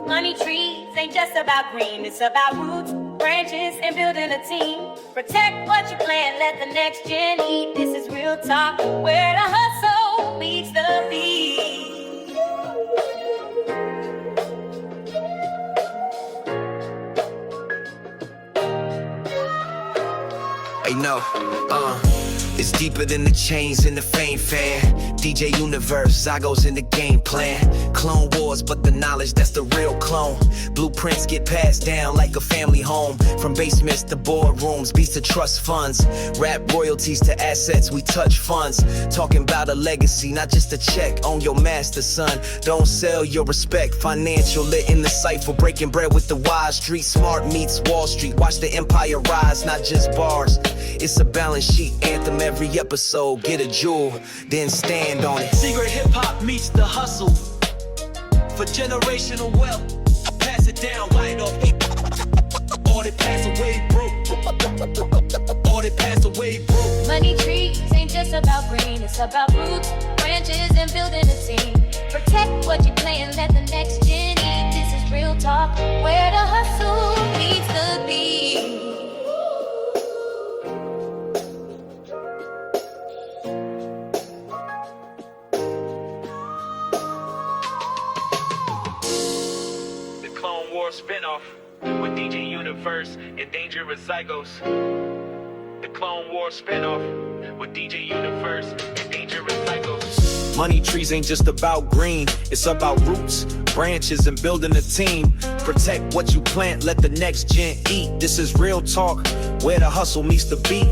Money trees ain't just about green, it's about roots, branches, and building a team. Protect what you plant, let the next gen eat. This is real talk, where the hustle meets the beat. Hey, no, it's deeper than the chains in the fame fair. DJ Universe, Zygos in the game plan. Clone Wars, but the knowledge that's the real clone. Blueprints get passed down like a family home. From basements to boardrooms, beats to trust funds. Rap royalties to assets, we touch funds. Talking about a legacy, not just a check on your master, son. Don't sell your respect. Financial lit in the cipher, breaking bread with the wise. Street smart meets Wall Street. Watch the empire rise, not just bars. It's a balance sheet anthem every episode. Get a jewel, then stand on it. Secret hip-hop meets the hustle for generational wealth. Pass it down right off. Or they pass away broke. Or they pass away broke. Money trees ain't just about green, it's about roots, branches, and building a team. Protect what you plant, let the next gen eat. This is real talk, where the hustle meets the beat. Clone Wars Spinoff with DJ Universe and Dangerous Zygos. The Clone Wars Spinoff with DJ Universe and Dangerous Zygos. Money trees ain't just about green, it's about roots, branches, and building a team. Protect what you plant, let the next gen eat. This is real talk, where the hustle meets the beat.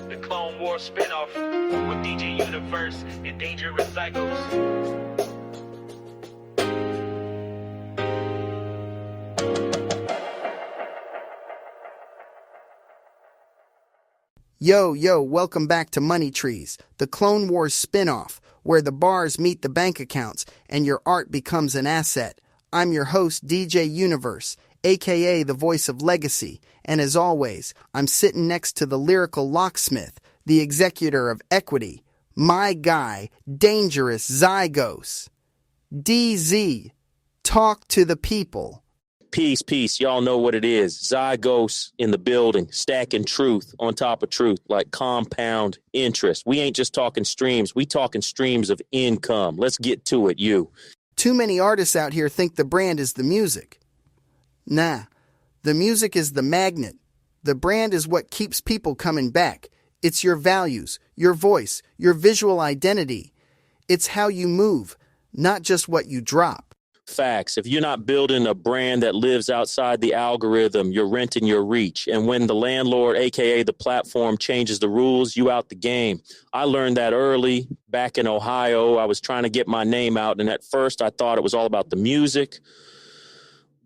The Clone Wars Spinoff with DJ Universe and Dangerous Zygos. Yo, welcome back to Money Trees, the Clone Wars spinoff, where the bars meet the bank accounts and your art becomes an asset. I'm your host, DJ Universe, aka the voice of legacy, and as always, I'm sitting next to the lyrical locksmith, the executor of equity, my guy, Dangerous Zygos. DZ, talk to the people. Peace. Y'all know what it is. Zygos in the building, stacking truth on top of truth, like compound interest. We ain't just talking streams. We talking streams of income. Let's get to it, you. Too many artists out here think the brand is the music. Nah, the music is the magnet. The brand is what keeps people coming back. It's your values, your voice, your visual identity. It's how you move, not just what you drop. Facts. If you're not building a brand that lives outside the algorithm, you're renting your reach. And when the landlord, aka the platform, changes the rules, you out the game. I learned that early back in Ohio. I was trying to get my name out, and at first I thought it was all about the music.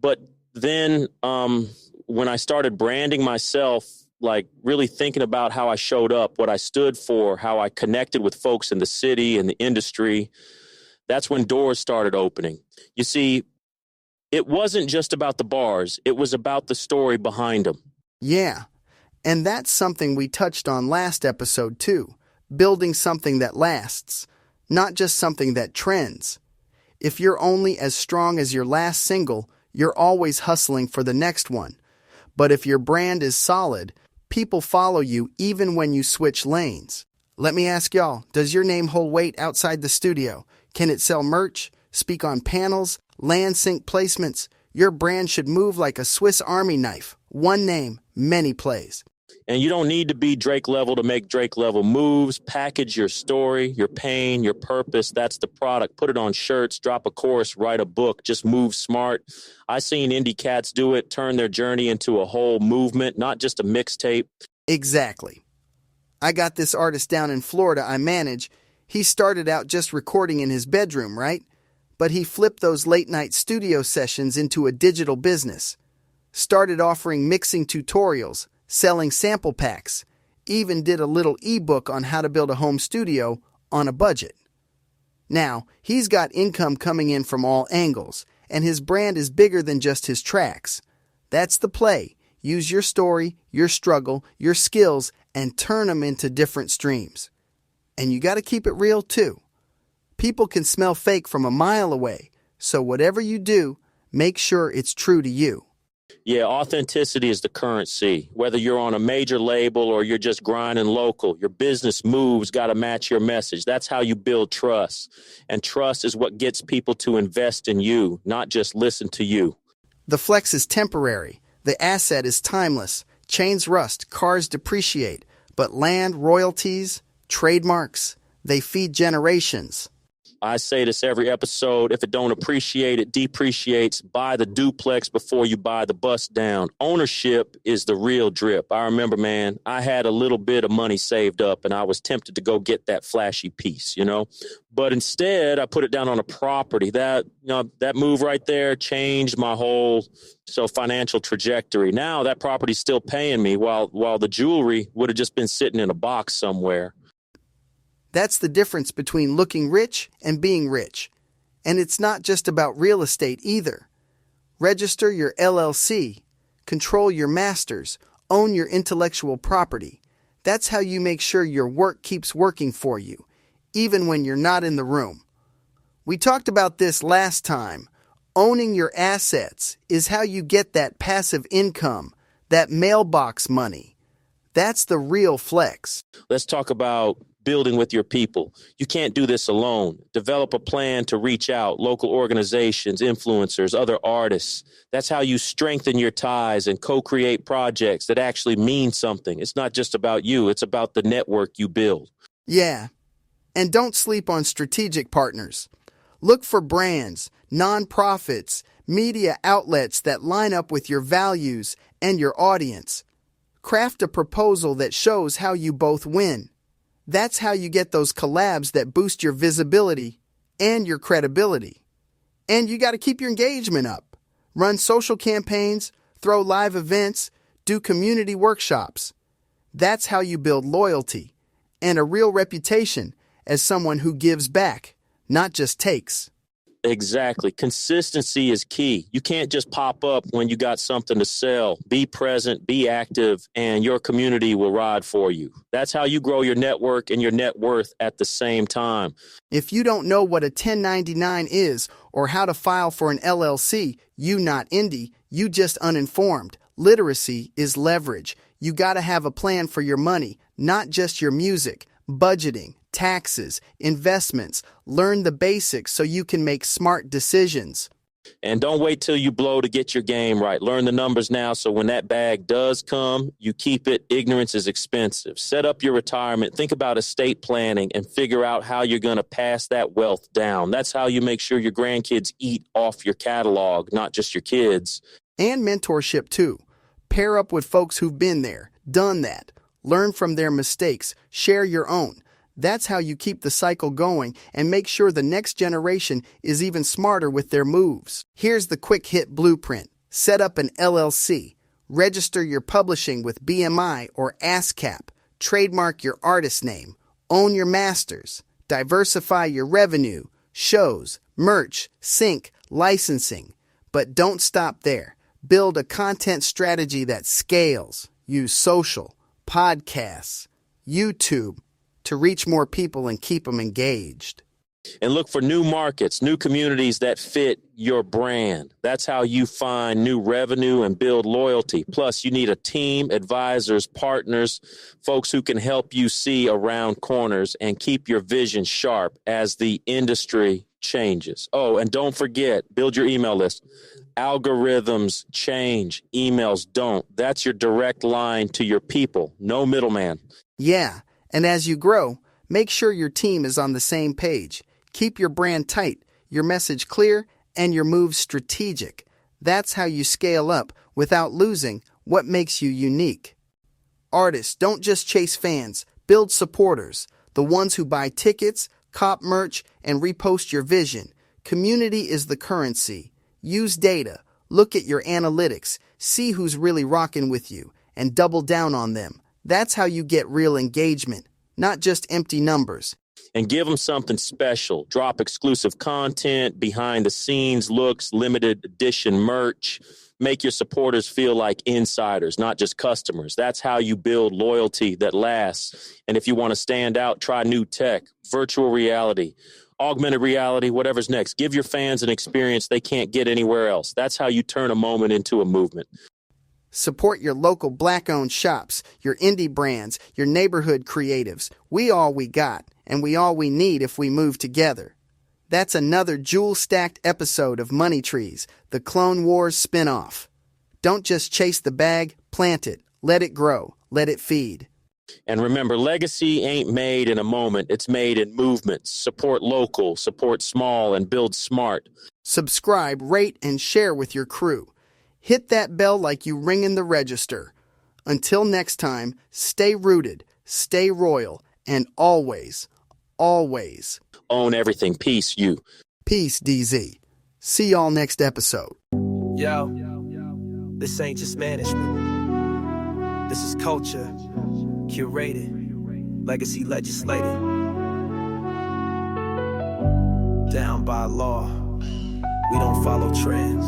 But then when I started branding myself, like really thinking about how I showed up, what I stood for, how I connected with folks in the city and the industry, that's when doors started opening. You see, it wasn't just about the bars. It was about the story behind them. Yeah, and that's something we touched on last episode too. Building something that lasts, not just something that trends. If you're only as strong as your last single, you're always hustling for the next one. But if your brand is solid, people follow you even when you switch lanes. Let me ask y'all, does your name hold weight outside the studio? Can it sell merch, speak on panels, land sync placements? Your brand should move like a Swiss Army knife. One name, many plays. And you don't need to be Drake level to make Drake level moves. Package your story, your pain, your purpose. That's the product. Put it on shirts, drop a chorus, write a book. Just move smart. I seen indie cats do it, turn their journey into a whole movement, not just a mixtape. Exactly. I got this artist down in Florida I manage. He started out just recording in his bedroom, right? But he flipped those late-night studio sessions into a digital business. Started offering mixing tutorials, selling sample packs, even did a little ebook on how to build a home studio on a budget. Now, he's got income coming in from all angles, and his brand is bigger than just his tracks. That's the play. Use your story, your struggle, your skills, and turn them into different streams. And you got to keep it real too. People can smell fake from a mile away, So whatever you do, make sure it's true to you. Yeah, authenticity is the currency. Whether you're on a major label or you're just grinding local, your business moves got to match your message. That's how you build trust. And trust is what gets people to invest in you, not just listen to you. The flex is temporary. The asset is timeless. Chains rust, cars depreciate. But land, royalties, trademarks, they feed generations. I say this every episode. If it don't appreciate, it depreciates. Buy the duplex before you buy the bust down. Ownership is the real drip. I remember, man, I had a little bit of money saved up and I was tempted to go get that flashy piece, But instead, I put it down on a property. That move right there changed my whole financial trajectory. Now that property's still paying me while the jewelry would have just been sitting in a box somewhere. That's the difference between looking rich and being rich. And it's not just about real estate either. Register your LLC, control your masters, own your intellectual property. That's how you make sure your work keeps working for you, even when you're not in the room. We talked about this last time. Owning your assets is how you get that passive income, that mailbox money. That's the real flex. Let's talk about building with your people. You can't do this alone. Develop a plan to reach out, local organizations, influencers, other artists. That's how you strengthen your ties and co-create projects that actually mean something. It's not just about you. It's about the network you build. Yeah. And don't sleep on strategic partners. Look for brands, nonprofits, media outlets that line up with your values and your audience. Craft a proposal that shows how you both win. That's how you get those collabs that boost your visibility and your credibility. And you got to keep your engagement up. Run social campaigns, throw live events, do community workshops. That's how you build loyalty and a real reputation as someone who gives back, not just takes. Exactly. Consistency is key. You can't just pop up when you got something to sell. Be present, be active, and your community will ride for you. That's how you grow your network and your net worth at the same time. If you don't know what a 1099 is or how to file for an LLC, you not indie, you just uninformed. Literacy is leverage. You got to have a plan for your money, not just your music, budgeting, taxes, investments. Learn the basics so you can make smart decisions. And don't wait till you blow to get your game right. Learn the numbers now so when that bag does come, you keep it. Ignorance is expensive. Set up your retirement. Think about estate planning and figure out how you're going to pass that wealth down. That's how you make sure your grandkids eat off your catalog, not just your kids. And mentorship too. Pair up with folks who've been there, done that. Learn from their mistakes. Share your own. That's how you keep the cycle going and make sure the next generation is even smarter with their moves. Here's the quick hit blueprint. Set up an LLC. Register your publishing with BMI or ASCAP. Trademark your artist name. Own your masters. Diversify your revenue. Shows, merch, sync, licensing. But don't stop there. Build a content strategy that scales. Use social, podcasts, YouTube, to reach more people and keep them engaged. And look for new markets, new communities that fit your brand. That's how you find new revenue and build loyalty. Plus, you need a team, advisors, partners, folks who can help you see around corners and keep your vision sharp as the industry changes. Oh, and don't forget, build your email list. Algorithms change, emails don't. That's your direct line to your people. No middleman. Yeah. And as you grow, make sure your team is on the same page. Keep your brand tight, your message clear, and your moves strategic. That's how you scale up without losing what makes you unique. Artists, don't just chase fans, build supporters, the ones who buy tickets, cop merch, and repost your vision. Community is the currency. Use data, look at your analytics, see who's really rocking with you, and double down on them. That's how you get real engagement, not just empty numbers. And give them something special. Drop exclusive content, behind the scenes looks, limited edition merch. Make your supporters feel like insiders, not just customers. That's how you build loyalty that lasts. And if you want to stand out, try new tech, virtual reality, augmented reality, whatever's next. Give your fans an experience they can't get anywhere else. That's how you turn a moment into a movement. Support your local black-owned shops, your indie brands, your neighborhood creatives. We all we got, and we all we need if we move together. That's another jewel-stacked episode of Money Trees, the Clone Wars Spinoff. Don't just chase the bag, plant it. Let it grow. Let it feed. And remember, legacy ain't made in a moment. It's made in movements. Support local, support small, and build smart. Subscribe, rate, and share with your crew. Hit that bell like you ringing the register. Until next time, stay rooted, stay royal, and always, always own everything. Peace, you. Peace, DZ. See y'all next episode. Yo, this ain't just management. This is culture, curated, legacy legislated. Down by law, we don't follow trends.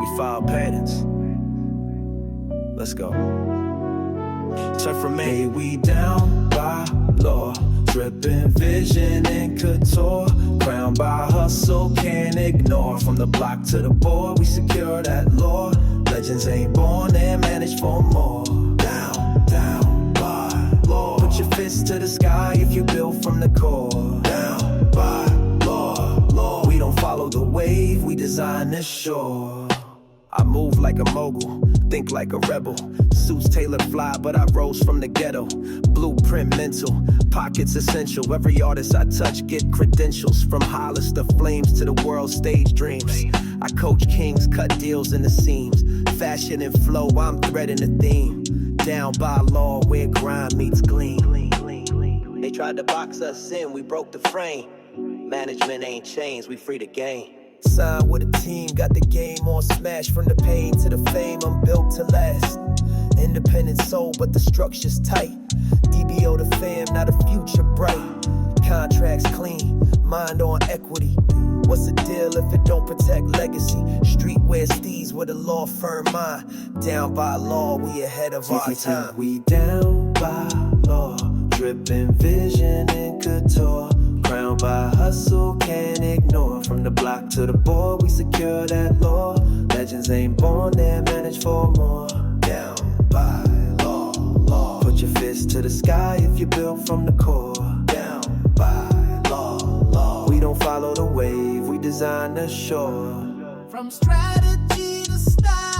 We follow patterns. Let's go. Turn from me, we down by law. Dripping vision and couture. Crowned by hustle, can't ignore. From the block to the board, we secure that law. Legends ain't born, they're managed for more. Down by law. Put your fist to the sky if you build from the core. Down by law. We don't follow the wave, we design this shore. I move like a mogul, think like a rebel. Suits tailored fly, but I rose from the ghetto. Blueprint mental, pockets essential. Every artist I touch get credentials. From Hollis to Flames to the world stage dreams. I coach kings, cut deals in the seams. Fashion and flow, I'm threading the theme. Down by law, where grind meets gleam. They tried to box us in, we broke the frame. Management ain't changed, we free the game. Signed with a team, got the game on smash. From the pain to the fame, I'm built to last. Independent soul, but the structure's tight. EBO the fam, now the future bright. Contracts clean, mind on equity. What's the deal if it don't protect legacy? Streetwear steez with a law firm mind. Down by law, we ahead of our time. We down by law, dripping vision and couture. Crowned by hustle, can't ignore. From the block to the board, we secure that law. Legends ain't born, they're managed for more. Down by law. Put your fist to the sky if you build from the core. Down by law. We don't follow the wave, we design the shore. From strategy to style.